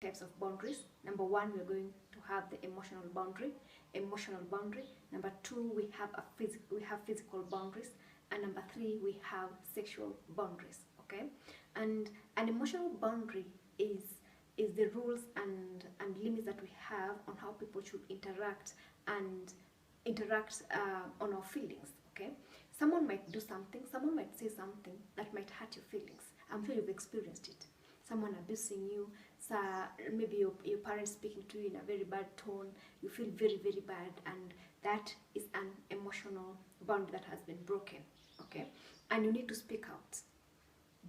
types of boundaries. Number one, we're going to have the emotional boundary. Number two, we have physical boundaries, and number three, we have sexual boundaries. Okay, and an emotional boundary is the rules and limits that we have on how people should interact on our feelings. Okay, someone might do something, someone might say something that might hurt your feelings. I'm sure you've experienced it. Someone abusing you, so maybe your parents speaking to you in a very bad tone, you feel very, very bad, and that is an emotional bond that has been broken. Okay, and you need to speak out.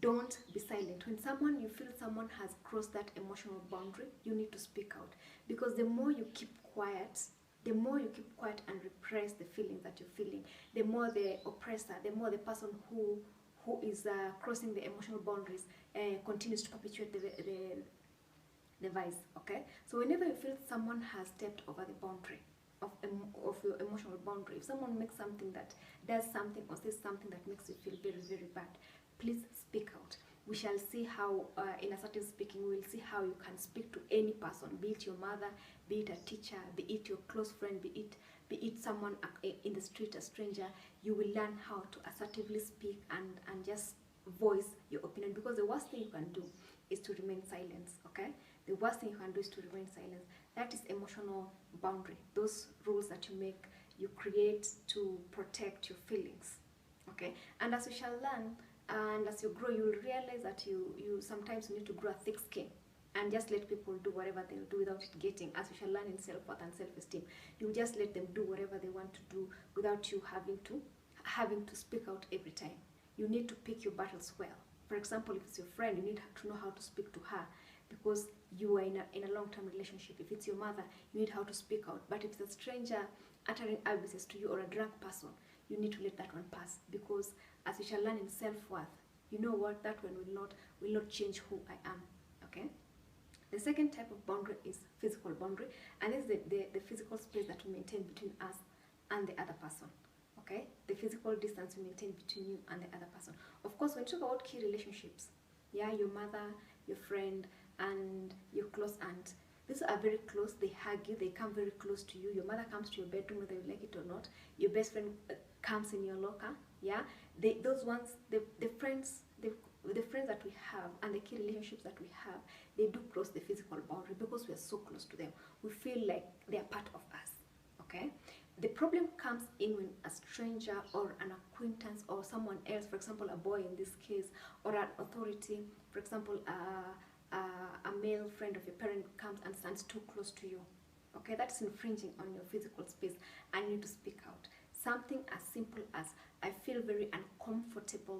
Don't be silent. When you feel someone has crossed that emotional boundary, you need to speak out, because the more you keep quiet and repress the feelings that you're feeling, the more the oppressor, the more the person who is crossing the emotional boundaries continues to perpetuate the vice. Okay, so whenever you feel someone has stepped over the boundary of your emotional boundary, if someone makes something that does something or says something that makes you feel very, very bad, please speak out. We shall see how, in assertive speaking, we'll see how you can speak to any person, be it your mother, be it a teacher, be it your close friend, be it someone in the street, a stranger. You will learn how to assertively speak and just voice your opinion, because the worst thing you can do is to remain silent. Okay, the worst thing you can do is to remain silent. That is emotional boundary. Those rules that you create to protect your feelings. Okay, and as you shall learn, and as you grow, you will realize that you sometimes need to grow a thick skin and just let people do whatever they'll do without it getting, as you shall learn in self-worth and self-esteem. You just let them do whatever they want to do without you having to speak out every time. You need to pick your battles well. For example, if it's your friend, you need to know how to speak to her, because you are in a long-term relationship. If it's your mother, you need how to speak out. But if it's a stranger uttering abuses to you, or a drunk person, you need to let that one pass, because as you shall learn in self-worth, you know what, that one will not change who I am. Okay, the second type of boundary is physical boundary, and this is the physical space that we maintain between us and the other person. Okay, the physical distance we maintain between you and the other person. Of course, when you talk about key relationships, yeah, your mother, your friend, and your close aunt, these are very close. They hug you, they come very close to you. Your mother comes to your bedroom whether you like it or not. Your best friend comes in your locker. Yeah, those ones, the friends that we have and the key relationships that we have, they do cross the physical boundary, because we are so close to them. We feel like they are part of us. Okay, the problem comes in when a stranger or an acquaintance or someone else, for example a boy in this case, or an authority, for example a male friend of your parent, comes and stands too close to you. Okay, that's infringing on your physical space, and you need to speak out. Something as simple as, I feel very uncomfortable